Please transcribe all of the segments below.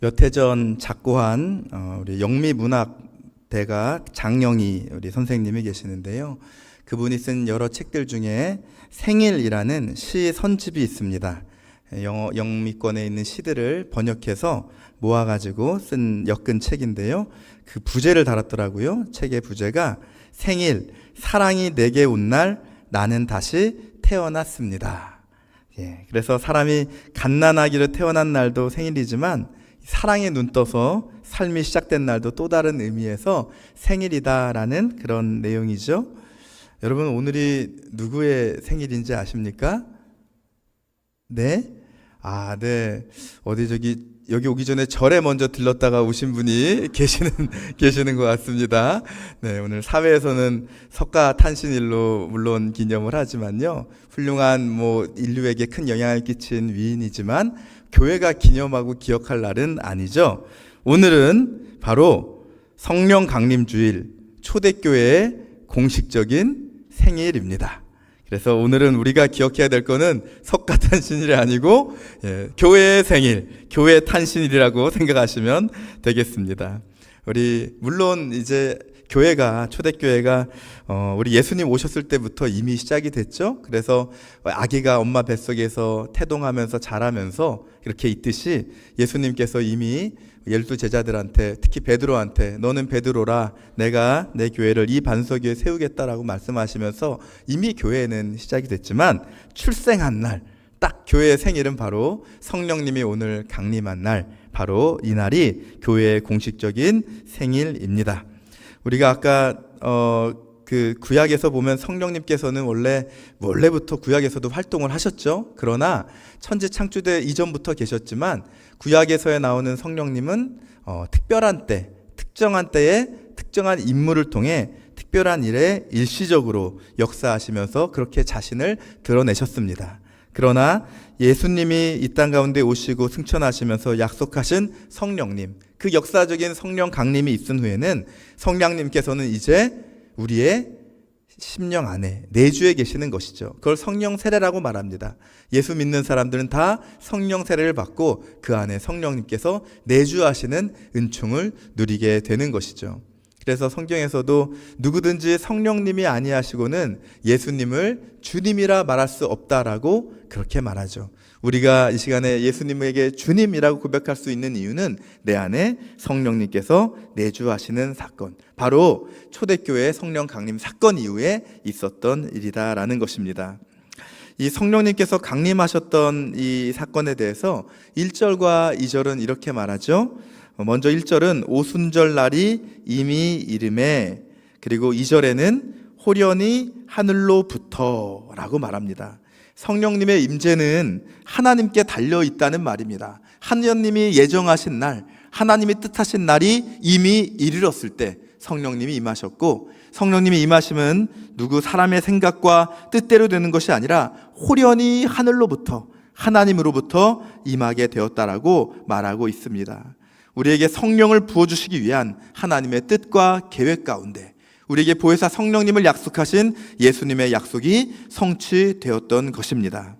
몇 해 전 작고한 우리 영미문학대가 장영희 우리 선생님이 계시는데요. 그분이 쓴 여러 책들 중에 생일이라는 시 선집이 있습니다. 영미권에 있는 시들을 번역해서 모아가지고 쓴 엮은 책인데요. 그 부제를 달았더라고요. 책의 부제가 생일, 사랑이 내게 온 날 나는 다시 태어났습니다. 그래서 사람이 갓난아기로 태어난 날도 생일이지만 사랑에 눈 떠서 삶이 시작된 날도 또 다른 의미에서 생일이다라는 그런 내용이죠. 여러분, 오늘이 누구의 생일인지 아십니까? 네? 네. 여기 오기 전에 절에 먼저 들렀다가 오신 분이 계시는 것 같습니다. 네, 오늘 사회에서는 석가 탄신일로 물론 기념을 하지만요. 훌륭한 인류에게 큰 영향을 끼친 위인이지만 교회가 기념하고 기억할 날은 아니죠. 오늘은 바로 성령 강림주일 초대교회의 공식적인 생일입니다. 그래서 오늘은 우리가 기억해야 될 거는 석가탄신일이 아니고 교회의 생일, 교회 탄신일이라고 생각하시면 되겠습니다. 물론 이제 초대교회가 우리 예수님 오셨을 때부터 이미 시작이 됐죠. 그래서 아기가 엄마 뱃속에서 태동하면서 자라면서 이렇게 있듯이 예수님께서 이미 12제자들한테, 특히 베드로한테 너는 베드로라, 내가 내 교회를 이 반석 위에 세우겠다라고 말씀하시면서 이미 교회는 시작이 됐지만 출생한 날, 딱 교회의 생일은 바로 성령님이 오늘 강림한 날, 바로 이 날이 교회의 공식적인 생일입니다. 우리가 아까 그 구약에서 보면 성령님께서는 원래부터 구약에서도 활동을 하셨죠. 그러나 천지 창조대 이전부터 계셨지만 구약에서에 나오는 성령님은 특별한 때, 특정한 때에 특정한 인물을 통해 특별한 일에 일시적으로 역사하시면서 그렇게 자신을 드러내셨습니다. 그러나 예수님이 이 땅 가운데 오시고 승천하시면서 약속하신 성령님, 그 역사적인 성령 강림이 있은 후에는 성령님께서는 이제 우리의 심령 안에 내주에 계시는 것이죠. 그걸 성령 세례라고 말합니다. 예수 믿는 사람들은 다 성령 세례를 받고 그 안에 성령님께서 내주하시는 은총을 누리게 되는 것이죠. 그래서 성경에서도 누구든지 성령님이 아니하시고는 예수님을 주님이라 말할 수 없다라고 그렇게 말하죠. 우리가 이 시간에 예수님에게 주님이라고 고백할 수 있는 이유는 내 안에 성령님께서 내주하시는 사건, 바로 초대교회의 성령 강림 사건 이후에 있었던 일이다라는 것입니다. 이 성령님께서 강림하셨던 이 사건에 대해서 1절과 2절은 이렇게 말하죠. 먼저 1절은 오순절 날이 이미 이름에, 그리고 2절에는 호련히 하늘로부터 라고 말합니다. 성령님의 임재는 하나님께 달려있다는 말입니다. 하나님이 예정하신 날, 하나님이 뜻하신 날이 이미 이르렀을 때 성령님이 임하셨고, 성령님이 임하심은 누구 사람의 생각과 뜻대로 되는 것이 아니라 호련히 하늘로부터, 하나님으로부터 임하게 되었다라고 말하고 있습니다. 우리에게 성령을 부어주시기 위한 하나님의 뜻과 계획 가운데 우리에게 보혜사 성령님을 약속하신 예수님의 약속이 성취되었던 것입니다.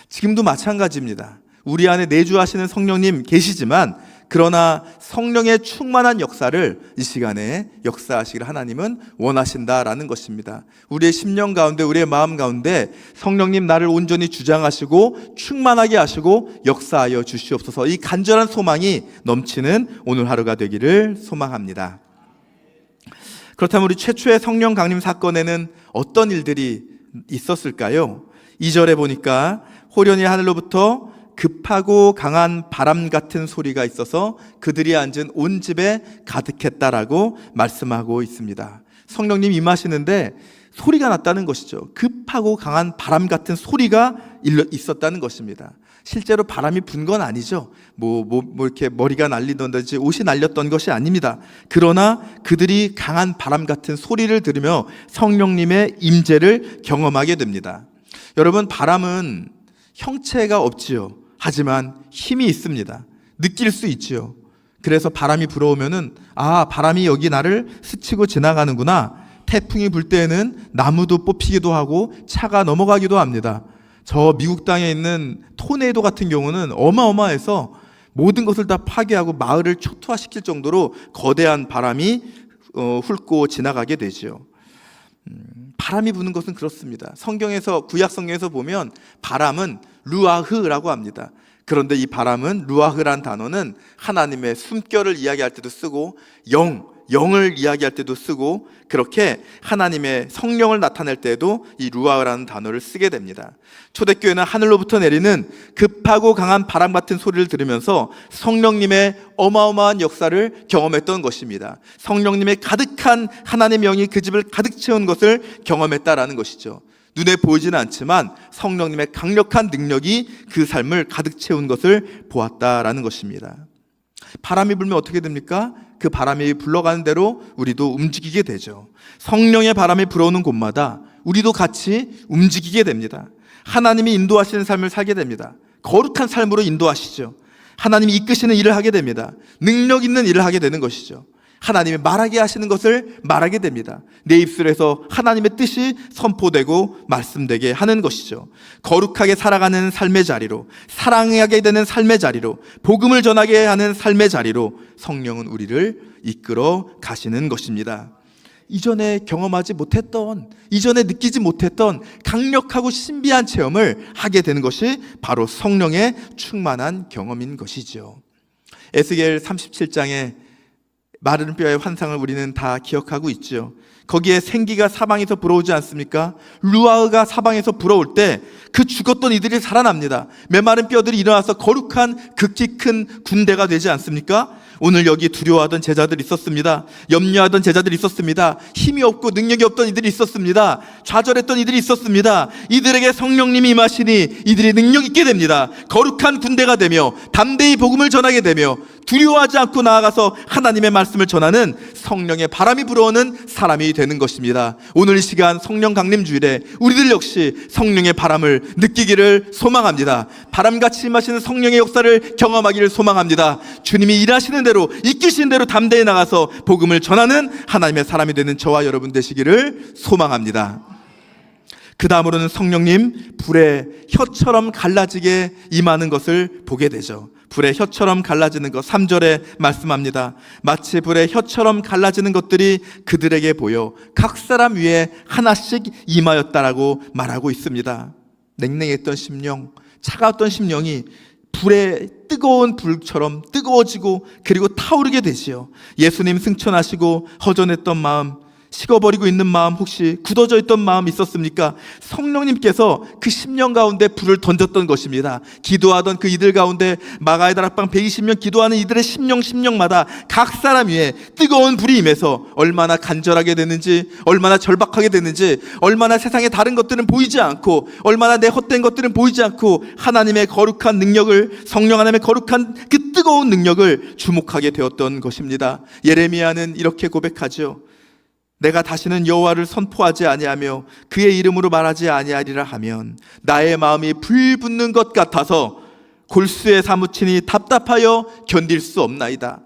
지금도 마찬가지입니다. 우리 안에 내주하시는 성령님 계시지만, 그러나 성령의 충만한 역사를 이 시간에 역사하시길 하나님은 원하신다라는 것입니다. 우리의 심령 가운데, 우리의 마음 가운데 성령님 나를 온전히 주장하시고 충만하게 하시고 역사하여 주시옵소서, 이 간절한 소망이 넘치는 오늘 하루가 되기를 소망합니다. 그렇다면 우리 최초의 성령 강림 사건에는 어떤 일들이 있었을까요? 2절에 보니까 호련히 하늘로부터 급하고 강한 바람 같은 소리가 있어서 그들이 앉은 온 집에 가득했다라고 말씀하고 있습니다. 성령님 임하시는데 소리가 났다는 것이죠. 급하고 강한 바람 같은 소리가 있었다는 것입니다. 실제로 바람이 분 건 아니죠. 이렇게 머리가 날리던지 옷이 날렸던 것이 아닙니다. 그러나 그들이 강한 바람 같은 소리를 들으며 성령님의 임재를 경험하게 됩니다. 여러분, 바람은 형체가 없지요. 하지만 힘이 있습니다. 느낄 수 있지요. 그래서 바람이 불어오면은, 바람이 여기 나를 스치고 지나가는구나. 태풍이 불 때에는 나무도 뽑히기도 하고 차가 넘어가기도 합니다. 저 미국 땅에 있는 토네이도 같은 경우는 어마어마해서 모든 것을 다 파괴하고 마을을 초토화시킬 정도로 거대한 바람이 훑고 지나가게 되죠. 바람이 부는 것은 그렇습니다. 성경에서, 구약 성경에서 보면 바람은 루아흐라고 합니다. 그런데 이 바람은, 루아흐란 단어는 하나님의 숨결을 이야기할 때도 쓰고 영을 이야기할 때도 쓰고, 그렇게 하나님의 성령을 나타낼 때도 이 루아흐라는 단어를 쓰게 됩니다. 초대교회는 하늘로부터 내리는 급하고 강한 바람 같은 소리를 들으면서 성령님의 어마어마한 역사를 경험했던 것입니다. 성령님의 가득한 하나님의 영이 그 집을 가득 채운 것을 경험했다라는 것이죠. 눈에 보이지는 않지만 성령님의 강력한 능력이 그 삶을 가득 채운 것을 보았다라는 것입니다. 바람이 불면 어떻게 됩니까? 그 바람이 불러가는 대로 우리도 움직이게 되죠. 성령의 바람이 불어오는 곳마다 우리도 같이 움직이게 됩니다. 하나님이 인도하시는 삶을 살게 됩니다. 거룩한 삶으로 인도하시죠. 하나님이 이끄시는 일을 하게 됩니다. 능력 있는 일을 하게 되는 것이죠. 하나님이 말하게 하시는 것을 말하게 됩니다. 내 입술에서 하나님의 뜻이 선포되고 말씀되게 하는 것이죠. 거룩하게 살아가는 삶의 자리로, 사랑하게 되는 삶의 자리로, 복음을 전하게 하는 삶의 자리로 성령은 우리를 이끌어 가시는 것입니다. 이전에 경험하지 못했던, 이전에 느끼지 못했던 강력하고 신비한 체험을 하게 되는 것이 바로 성령의 충만한 경험인 것이죠. 에스겔 37장에 마른 뼈의 환상을 우리는 다 기억하고 있죠. 거기에 생기가 사방에서 불어오지 않습니까? 루아흐가 사방에서 불어올 때 그 죽었던 이들이 살아납니다. 메마른 뼈들이 일어나서 거룩한 극히 큰 군대가 되지 않습니까? 오늘 여기 두려워하던 제자들이 있었습니다. 염려하던 제자들이 있었습니다. 힘이 없고 능력이 없던 이들이 있었습니다. 좌절했던 이들이 있었습니다. 이들에게 성령님이 임하시니 이들이 능력 있게 됩니다. 거룩한 군대가 되며 담대히 복음을 전하게 되며 두려워하지 않고 나아가서 하나님의 말씀을 전하는 성령의 바람이 불어오는 사람이 되는 것입니다. 오늘 이 시간 성령 강림 주일에 우리들 역시 성령의 바람을 느끼기를 소망합니다. 바람같이 임하시는 성령의 역사를 경험하기를 소망합니다. 주님이 일하시는 대로, 이끄시는 대로 담대히 나가서 복음을 전하는 하나님의 사람이 되는 저와 여러분 되시기를 소망합니다. 그 다음으로는 성령님 불에 혀처럼 갈라지게 임하는 것을 보게 되죠. 불의 혀처럼 갈라지는 것, 3절에 말씀합니다. 마치 불의 혀처럼 갈라지는 것들이 그들에게 보여 각 사람 위에 하나씩 임하였다라고 말하고 있습니다. 냉랭했던 심령, 차가웠던 심령이 불의 뜨거운 불처럼 뜨거워지고 그리고 타오르게 되지요. 예수님 승천하시고 허전했던 마음, 식어버리고 있는 마음, 혹시 굳어져 있던 마음 있었습니까? 성령님께서 그 심령 가운데 불을 던졌던 것입니다. 기도하던 그 이들 가운데 마가의 다락방 120명 기도하는 이들의 심령마다 각 사람 위에 뜨거운 불이 임해서 얼마나 간절하게 됐는지, 얼마나 절박하게 됐는지, 얼마나 세상의 다른 것들은 보이지 않고, 얼마나 내 헛된 것들은 보이지 않고 하나님의 거룩한 능력을, 성령 하나님의 거룩한 그 뜨거운 능력을 주목하게 되었던 것입니다. 예레미야는 이렇게 고백하죠. 내가 다시는 여호와를 선포하지 아니하며 그의 이름으로 말하지 아니하리라 하면 나의 마음이 불붙는 것 같아서 골수에 사무치니 답답하여 견딜 수 없나이다.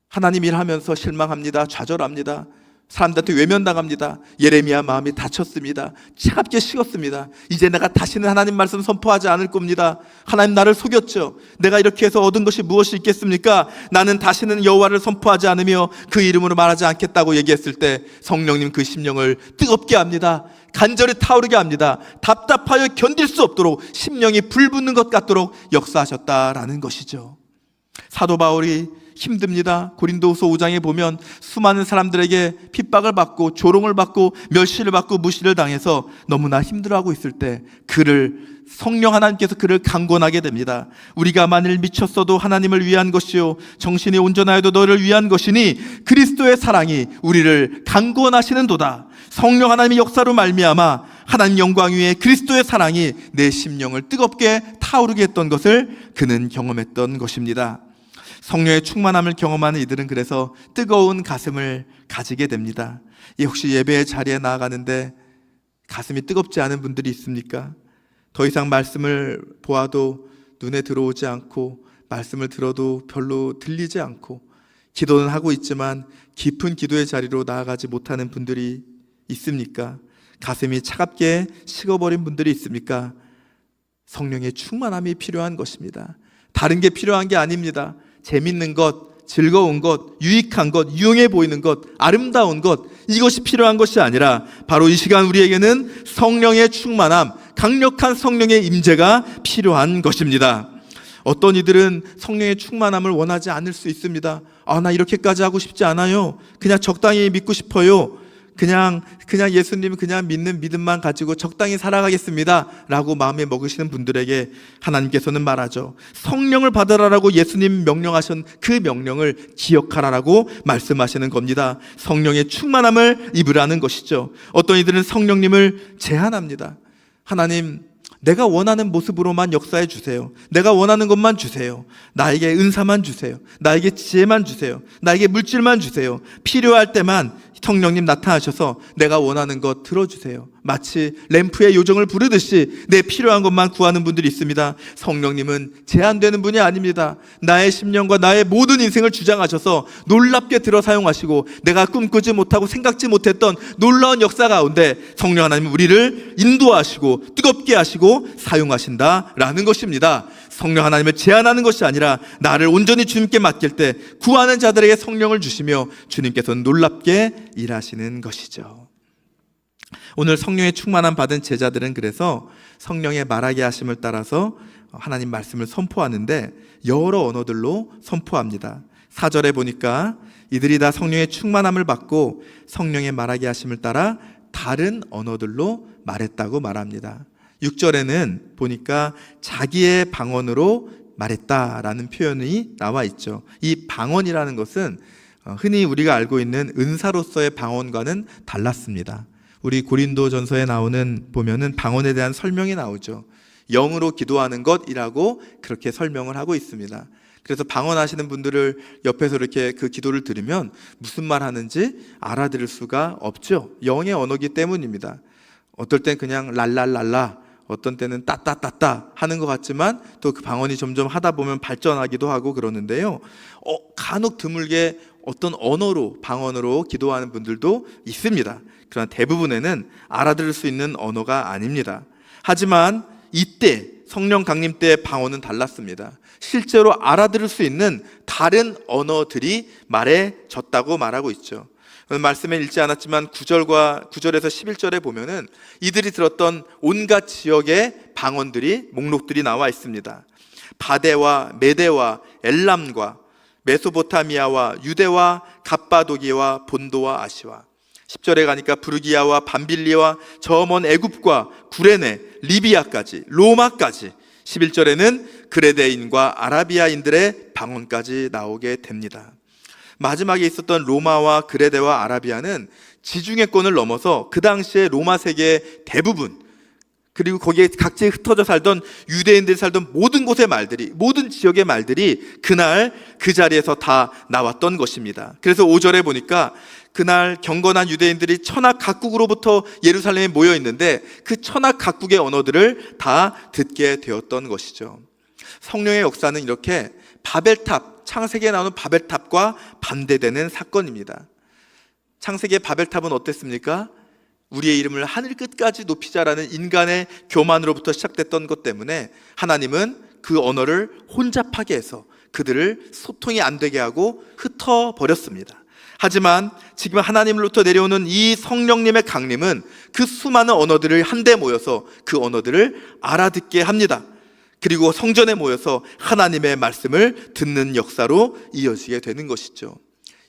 하나님 일하면서 실망합니다. 좌절합니다. 사람들한테 외면당합니다. 예레미야 마음이 다쳤습니다. 차갑게 식었습니다. 이제 내가 다시는 하나님 말씀 선포하지 않을 겁니다. 하나님 나를 속였죠. 내가 이렇게 해서 얻은 것이 무엇이 있겠습니까? 나는 다시는 여호와를 선포하지 않으며 그 이름으로 말하지 않겠다고 얘기했을 때 성령님 그 심령을 뜨겁게 합니다. 간절히 타오르게 합니다. 답답하여 견딜 수 없도록 심령이 불붙는 것 같도록 역사하셨다라는 것이죠. 사도 바울이 힘듭니다. 고린도후서 5장에 보면 수많은 사람들에게 핍박을 받고 조롱을 받고 멸시를 받고 무시를 당해서 너무나 힘들어하고 있을 때 성령 하나님께서 그를 강권하게 됩니다. 우리가 만일 미쳤어도 하나님을 위한 것이요 정신이 온전하여도 너를 위한 것이니 그리스도의 사랑이 우리를 강권하시는도다. 성령 하나님의 역사로 말미암아 하나님 영광 위에 그리스도의 사랑이 내 심령을 뜨겁게 타오르게 했던 것을 그는 경험했던 것입니다. 성령의 충만함을 경험하는 이들은 그래서 뜨거운 가슴을 가지게 됩니다. 혹시 예배의 자리에 나아가는데 가슴이 뜨겁지 않은 분들이 있습니까? 더 이상 말씀을 보아도 눈에 들어오지 않고 말씀을 들어도 별로 들리지 않고 기도는 하고 있지만 깊은 기도의 자리로 나아가지 못하는 분들이 있습니까? 가슴이 차갑게 식어버린 분들이 있습니까? 성령의 충만함이 필요한 것입니다. 다른 게 필요한 게 아닙니다. 재밌는 것, 즐거운 것, 유익한 것, 유용해 보이는 것, 아름다운 것, 이것이 필요한 것이 아니라 바로 이 시간 우리에게는 성령의 충만함, 강력한 성령의 임재가 필요한 것입니다. 어떤 이들은 성령의 충만함을 원하지 않을 수 있습니다. 나 이렇게까지 하고 싶지 않아요. 그냥 적당히 믿고 싶어요. 그냥 예수님 그냥 믿는 믿음만 가지고 적당히 살아가겠습니다 라고 마음에 먹으시는 분들에게 하나님께서는 말하죠. 성령을 받으라라고 예수님 명령하신 그 명령을 기억하라라고 말씀하시는 겁니다. 성령의 충만함을 입으라는 것이죠. 어떤 이들은 성령님을 제한합니다. 하나님, 내가 원하는 모습으로만 역사해 주세요. 내가 원하는 것만 주세요. 나에게 은사만 주세요. 나에게 지혜만 주세요. 나에게 물질만 주세요. 필요할 때만 성령님 나타나셔서 내가 원하는 것 들어주세요. 마치 램프의 요정을 부르듯이 내 필요한 것만 구하는 분들이 있습니다. 성령님은 제한되는 분이 아닙니다. 나의 심령과 나의 모든 인생을 주장하셔서 놀랍게 들어 사용하시고 내가 꿈꾸지 못하고 생각지 못했던 놀라운 역사 가운데 성령 하나님은 우리를 인도하시고 뜨겁게 하시고 사용하신다라는 것입니다. 성령 하나님을 제한하는 것이 아니라 나를 온전히 주님께 맡길 때 구하는 자들에게 성령을 주시며 주님께서는 놀랍게 일하시는 것이죠. 오늘 성령의 충만함 받은 제자들은 그래서 성령의 말하게 하심을 따라서 하나님 말씀을 선포하는데 여러 언어들로 선포합니다. 4절에 보니까 이들이 다 성령의 충만함을 받고 성령의 말하게 하심을 따라 다른 언어들로 말했다고 말합니다. 6절에는 보니까 자기의 방언으로 말했다라는 표현이 나와 있죠. 이 방언이라는 것은 흔히 우리가 알고 있는 은사로서의 방언과는 달랐습니다. 우리 고린도전서에 보면은 방언에 대한 설명이 나오죠. 영으로 기도하는 것이라고 그렇게 설명을 하고 있습니다. 그래서 방언하시는 분들을 옆에서 이렇게 그 기도를 들으면 무슨 말 하는지 알아들을 수가 없죠. 영의 언어기 때문입니다. 어떨 땐 그냥 랄랄랄라, 어떤 때는 따따따따 하는 것 같지만 또 그 방언이 점점 하다 보면 발전하기도 하고 그러는데요. 간혹 드물게 어떤 언어로, 방언으로 기도하는 분들도 있습니다. 그러나 대부분에는 알아들을 수 있는 언어가 아닙니다. 하지만 이때 성령 강림 때의 방언은 달랐습니다. 실제로 알아들을 수 있는 다른 언어들이 말해졌다고 말하고 있죠. 말씀에 읽지 않았지만 9절에서 11절에 보면은 이들이 들었던 온갖 지역의 방언들이 목록들이 나와 있습니다. 바데와 메데와 엘람과 메소포타미아와 유대와 갑바도기와 본도와 아시와. 10절에 가니까 부르기아와 밤빌리와 저 먼 애굽과 구레네, 리비아까지, 로마까지. 11절에는 그레데인과 아라비아인들의 방언까지 나오게 됩니다. 마지막에 있었던 로마와 그레데와 아라비아는 지중해권을 넘어서 그 당시에 로마 세계의 대부분, 그리고 거기에 각지에 흩어져 살던 유대인들이 살던 모든 곳의 말들이, 모든 지역의 말들이 그날 그 자리에서 다 나왔던 것입니다. 그래서 5절에 보니까 그날 경건한 유대인들이 천하 각국으로부터 예루살렘에 모여 있는데 그 천하 각국의 언어들을 다 듣게 되었던 것이죠. 성령의 역사는 이렇게 바벨탑, 창세기에 나오는 바벨탑과 반대되는 사건입니다. 창세기의 바벨탑은 어땠습니까? 우리의 이름을 하늘 끝까지 높이자라는 인간의 교만으로부터 시작됐던 것 때문에 하나님은 그 언어를 혼잡하게 해서 그들을 소통이 안 되게 하고 흩어버렸습니다. 하지만 지금 하나님으로부터 내려오는 이 성령님의 강림은 그 수많은 언어들을 한데 모여서 그 언어들을 알아듣게 합니다. 그리고 성전에 모여서 하나님의 말씀을 듣는 역사로 이어지게 되는 것이죠.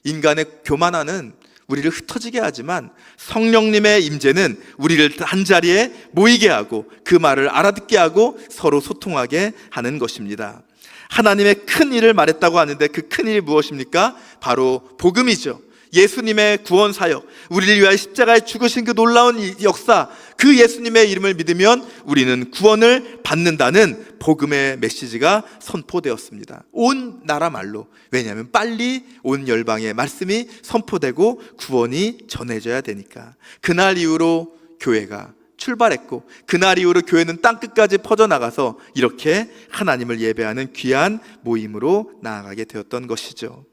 인간의 교만함은 우리를 흩어지게 하지만 성령님의 임재는 우리를 한자리에 모이게 하고 그 말을 알아듣게 하고 서로 소통하게 하는 것입니다. 하나님의 큰 일을 말했다고 하는데 그 큰 일이 무엇입니까? 바로 복음이죠. 예수님의 구원 사역, 우리를 위하여 십자가에 죽으신 그 놀라운 역사, 그 예수님의 이름을 믿으면 우리는 구원을 받는다는 복음의 메시지가 선포되었습니다. 온 나라 말로. 왜냐하면 빨리 온 열방의 말씀이 선포되고 구원이 전해져야 되니까. 그날 이후로 교회가 출발했고 그날 이후로 교회는 땅끝까지 퍼져나가서 이렇게 하나님을 예배하는 귀한 모임으로 나아가게 되었던 것이죠.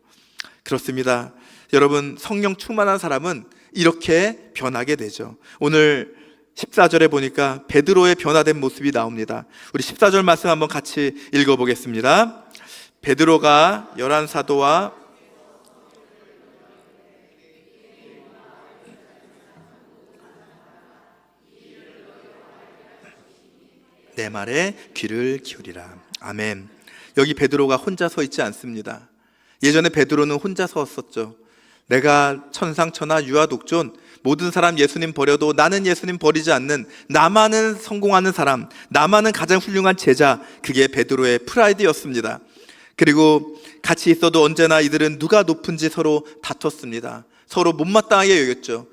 그렇습니다. 여러분, 성령 충만한 사람은 이렇게 변하게 되죠. 오늘 14절에 보니까 베드로의 변화된 모습이 나옵니다. 우리 14절 말씀 한번 같이 읽어보겠습니다. 베드로가 11사도와 내 말에 귀를 기울이라. 아멘. 여기 베드로가 혼자 서 있지 않습니다. 예전에 베드로는 혼자 섰었죠. 내가 천상천하 유아독존, 모든 사람 예수님 버려도 나는 예수님 버리지 않는, 나만은 성공하는 사람, 나만은 가장 훌륭한 제자, 그게 베드로의 프라이드였습니다. 그리고 같이 있어도 언제나 이들은 누가 높은지 서로 다퉜습니다. 서로 못마땅하게 여겼죠.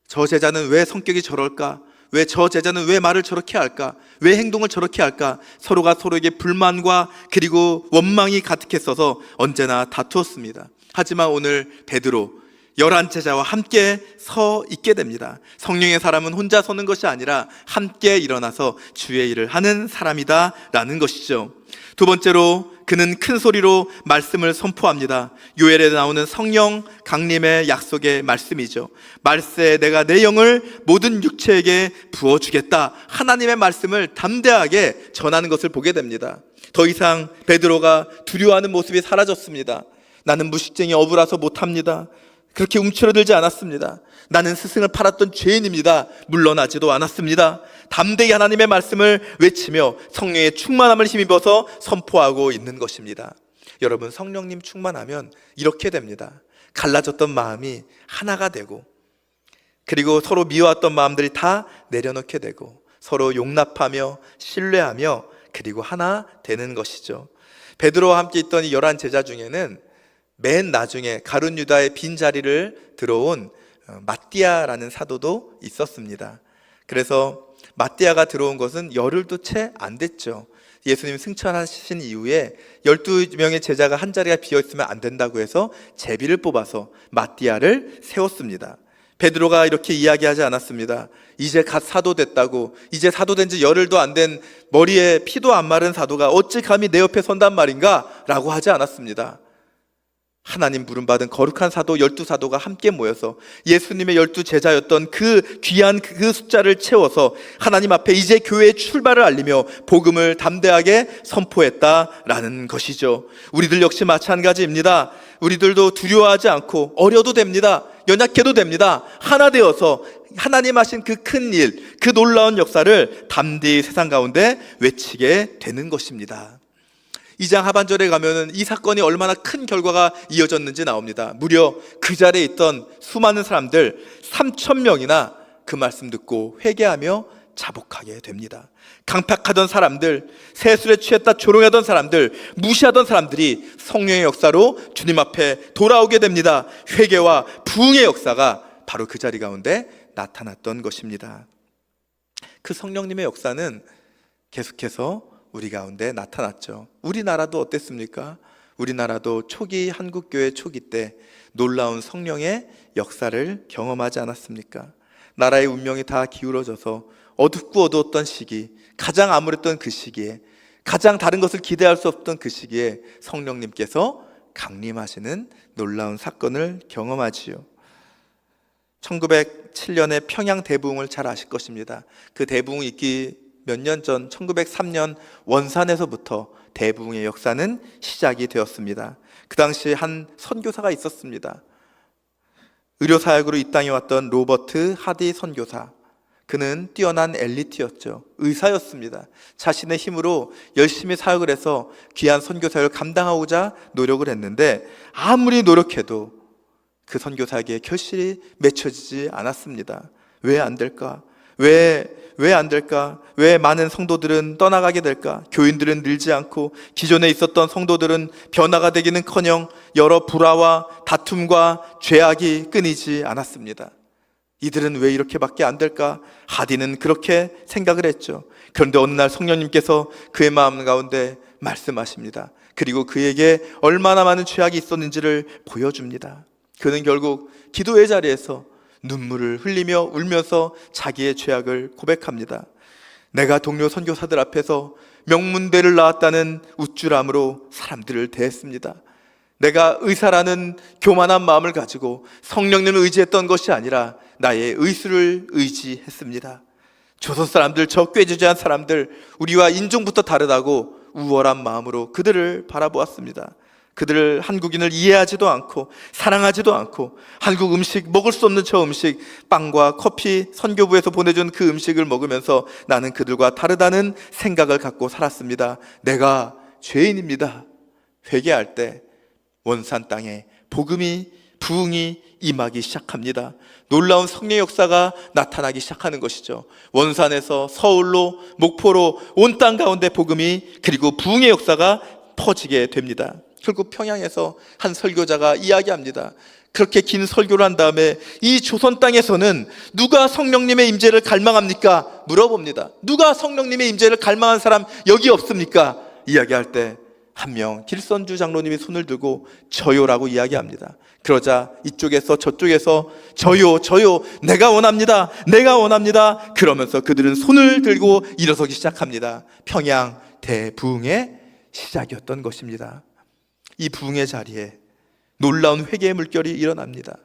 저 제자는 왜 성격이 저럴까? 왜 저 제자는 왜 말을 저렇게 할까? 왜 행동을 저렇게 할까? 서로가 서로에게 불만과 그리고 원망이 가득했어서 언제나 다투었습니다. 하지만 오늘 베드로 11제자와 함께 서 있게 됩니다. 성령의 사람은 혼자 서는 것이 아니라 함께 일어나서 주의 일을 하는 사람이다 라는 것이죠. 두 번째로 그는 큰 소리로 말씀을 선포합니다. 요엘에 나오는 성령 강림의 약속의 말씀이죠. 말세 내가 내 영을 모든 육체에게 부어주겠다. 하나님의 말씀을 담대하게 전하는 것을 보게 됩니다. 더 이상 베드로가 두려워하는 모습이 사라졌습니다. 나는 무식쟁이 어부라서 못합니다. 그렇게 움츠러들지 않았습니다. 나는 스승을 팔았던 죄인입니다. 물러나지도 않았습니다. 담대히 하나님의 말씀을 외치며 성령의 충만함을 힘입어서 선포하고 있는 것입니다. 여러분, 성령님 충만하면 이렇게 됩니다. 갈라졌던 마음이 하나가 되고, 그리고 서로 미워했던 마음들이 다 내려놓게 되고, 서로 용납하며 신뢰하며 그리고 하나 되는 것이죠. 베드로와 함께 있던 이 11제자 중에는 맨 나중에 가룟 유다의 빈자리를 들어온 마띠아라는 사도도 있었습니다. 그래서 마띠아가 들어온 것은 열흘도 채 안 됐죠. 예수님 승천하신 이후에 12명의 제자가 한 자리가 비어있으면 안 된다고 해서 제비를 뽑아서 마띠아를 세웠습니다. 베드로가 이렇게 이야기하지 않았습니다. 이제 갓 사도 됐다고, 이제 사도 된 지 열흘도 안 된 머리에 피도 안 마른 사도가 어찌 감히 내 옆에 선단 말인가? 라고 하지 않았습니다. 하나님 부름받은 거룩한 사도 12사도가 함께 모여서 예수님의 12제자였던 그 귀한 그 숫자를 채워서 하나님 앞에 이제 교회의 출발을 알리며 복음을 담대하게 선포했다라는 것이죠. 우리들 역시 마찬가지입니다. 우리들도 두려워하지 않고 어려도 됩니다. 연약해도 됩니다. 하나 되어서 하나님 하신 그 큰 일, 그 놀라운 역사를 담대히 세상 가운데 외치게 되는 것입니다. 2장 하반절에 가면은 이 사건이 얼마나 큰 결과가 이어졌는지 나옵니다. 무려 그 자리에 있던 수많은 사람들 3,000명이나 그 말씀 듣고 회개하며 자복하게 됩니다. 강팍하던 사람들, 세술에 취했다 조롱하던 사람들, 무시하던 사람들이 성령의 역사로 주님 앞에 돌아오게 됩니다. 회개와 부흥의 역사가 바로 그 자리 가운데 나타났던 것입니다. 그 성령님의 역사는 계속해서 우리 가운데 나타났죠. 우리나라도 어땠습니까? 우리나라도 초기 한국교회 초기 때 놀라운 성령의 역사를 경험하지 않았습니까? 나라의 운명이 다 기울어져서 어둡고 어두웠던 시기, 가장 암울했던 그 시기에, 가장 다른 것을 기대할 수 없던 그 시기에 성령님께서 강림하시는 놀라운 사건을 경험하지요. 1907년에 평양 대부흥을 잘 아실 것입니다. 그 대부흥이 있기 몇 년 전 1903년 원산에서부터 대부흥의 역사는 시작이 되었습니다. 그 당시 한 선교사가 있었습니다. 의료사역으로 이 땅에 왔던 로버트 하디 선교사. 그는 뛰어난 엘리트였죠. 의사였습니다. 자신의 힘으로 열심히 사역을 해서 귀한 선교사역을 감당하고자 노력을 했는데 아무리 노력해도 그 선교사에게 결실이 맺혀지지 않았습니다. 왜 안 될까? 왜 안 될까? 왜 많은 성도들은 떠나가게 될까? 교인들은 늘지 않고 기존에 있었던 성도들은 변화가 되기는커녕 여러 불화와 다툼과 죄악이 끊이지 않았습니다. 이들은 왜 이렇게밖에 안 될까? 하디는 그렇게 생각을 했죠. 그런데 어느 날 성령님께서 그의 마음 가운데 말씀하십니다. 그리고 그에게 얼마나 많은 죄악이 있었는지를 보여줍니다. 그는 결국 기도의 자리에서 눈물을 흘리며 울면서 자기의 죄악을 고백합니다. 내가 동료 선교사들 앞에서 명문대를 나왔다는 우쭐함으로 사람들을 대했습니다. 내가 의사라는 교만한 마음을 가지고 성령님을 의지했던 것이 아니라 나의 의술을 의지했습니다. 조선 사람들, 저 꾀지지한 사람들, 우리와 인종부터 다르다고 우월한 마음으로 그들을 바라보았습니다. 그들을, 한국인을 이해하지도 않고 사랑하지도 않고, 한국 음식, 먹을 수 없는 저 음식, 빵과 커피, 선교부에서 보내준 그 음식을 먹으면서 나는 그들과 다르다는 생각을 갖고 살았습니다. 내가 죄인입니다. 회개할 때 원산 땅에 복음이, 부흥이 임하기 시작합니다. 놀라운 성령의 역사가 나타나기 시작하는 것이죠. 원산에서 서울로, 목포로 온 땅 가운데 복음이, 그리고 부흥의 역사가 퍼지게 됩니다. 결국 평양에서 한 설교자가 이야기합니다. 그렇게 긴 설교를 한 다음에 이 조선 땅에서는 누가 성령님의 임재를 갈망합니까? 물어봅니다. 누가 성령님의 임재를 갈망한 사람 여기 없습니까? 이야기할 때 한 명, 길선주 장로님이 손을 들고 저요라고 이야기합니다. 그러자 이쪽에서 저쪽에서 저요, 저요, 내가 원합니다, 내가 원합니다. 그러면서 그들은 손을 들고 일어서기 시작합니다. 평양 대부흥의 시작이었던 것입니다. 이 부흥의 자리에 놀라운 회개의 물결이 일어납니다.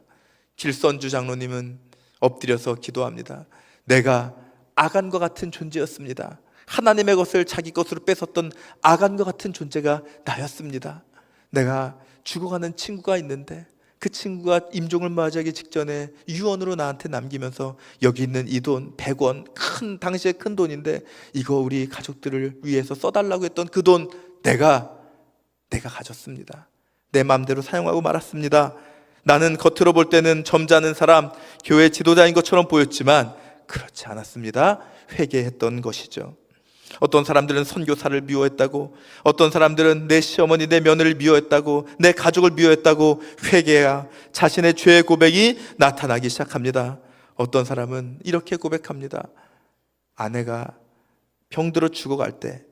길선주 장로님은 엎드려서 기도합니다. 내가 아간과 같은 존재였습니다. 하나님의 것을 자기 것으로 뺏었던 아간과 같은 존재가 나였습니다. 내가 죽어가는 친구가 있는데 그 친구가 임종을 맞이하기 직전에 유언으로 나한테 남기면서 여기 있는 이 돈 100원, 당시에 큰 돈인데 이거 우리 가족들을 위해서 써달라고 했던 그 돈 내가 가졌습니다. 내 마음대로 사용하고 말았습니다. 나는 겉으로 볼 때는 점잖은 사람, 교회 지도자인 것처럼 보였지만 그렇지 않았습니다. 회개했던 것이죠. 어떤 사람들은 선교사를 미워했다고, 어떤 사람들은 내 시어머니, 내 며느리를 미워했다고, 내 가족을 미워했다고 회개해야 자신의 죄의 고백이 나타나기 시작합니다. 어떤 사람은 이렇게 고백합니다. 아내가 병들어 죽어갈 때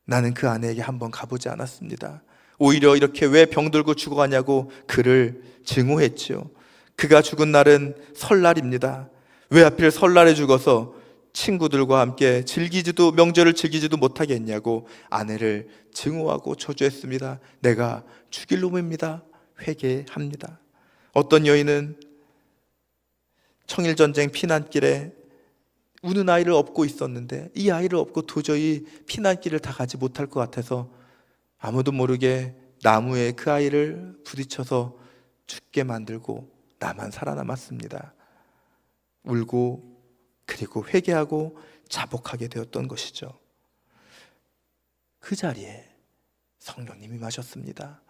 나는 그 아내에게 한번 가보지 않았습니다. 오히려 이렇게 왜 병들고 죽어가냐고 그를 증오했지요. 그가 죽은 날은 설날입니다. 왜 하필 설날에 죽어서 친구들과 함께 명절을 즐기지도 못하게 했냐고 아내를 증오하고 저주했습니다. 내가 죽일 놈입니다. 회개합니다. 어떤 여인은 청일전쟁 피난길에 우는 아이를 업고 있었는데 이 아이를 업고 도저히 피난길을 다 가지 못할 것 같아서 아무도 모르게 나무에 그 아이를 부딪혀서 죽게 만들고 나만 살아남았습니다. 울고 그리고 회개하고 자복하게 되었던 것이죠. 그 자리에 성령님이 임하셨습니다.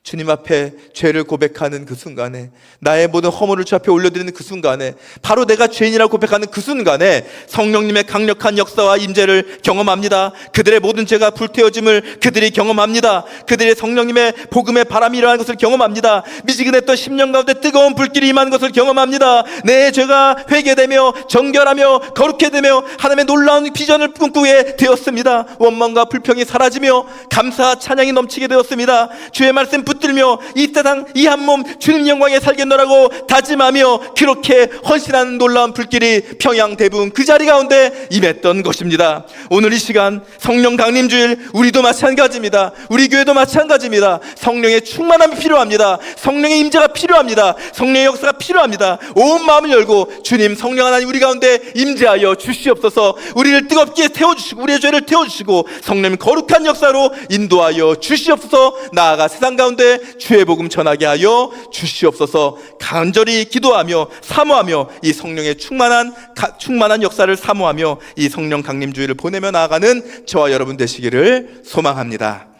주님 앞에 죄를 고백하는 그 순간에, 나의 모든 허물을 주 앞에 올려드리는 그 순간에, 바로 내가 죄인이라고 고백하는 그 순간에 성령님의 강력한 역사와 임재를 경험합니다. 그들의 모든 죄가 불태워짐을 그들이 경험합니다. 그들의 성령님의 복음의 바람이 일어나는 것을 경험합니다. 미지근했던 10년 가운데 뜨거운 불길이 임하는 것을 경험합니다. 내 죄가 회개되며 정결하며 거룩해 되며 하나님의 놀라운 비전을 꿈꾸게 되었습니다. 원망과 불평이 사라지며 감사 찬양이 넘치게 되었습니다. 주의 말씀 붙들며 이 세상 이 한 몸 주님 영광에 살겠노라고 다짐하며 그렇게 헌신하는 놀라운 불길이 평양 대부흥 그 자리 가운데 임했던 것입니다. 오늘 이 시간 성령 강림주일, 우리도 마찬가지입니다. 우리 교회도 마찬가지입니다. 성령의 충만함이 필요합니다. 성령의 임재가 필요합니다. 성령의 역사가 필요합니다. 온 마음을 열고 주님 성령 하나님 우리 가운데 임재하여 주시옵소서. 우리를 뜨겁게 태워주시고 우리의 죄를 태워주시고 성령의 거룩한 역사로 인도하여 주시옵소서. 나아가 세상 가운데 주의 복음 전하게 하여 주시옵소서. 간절히 기도하며 사모하며 이 성령의 충만한 역사를 사모하며 이 성령 강림주의를 보내며 나아가는 저와 여러분 되시기를 소망합니다.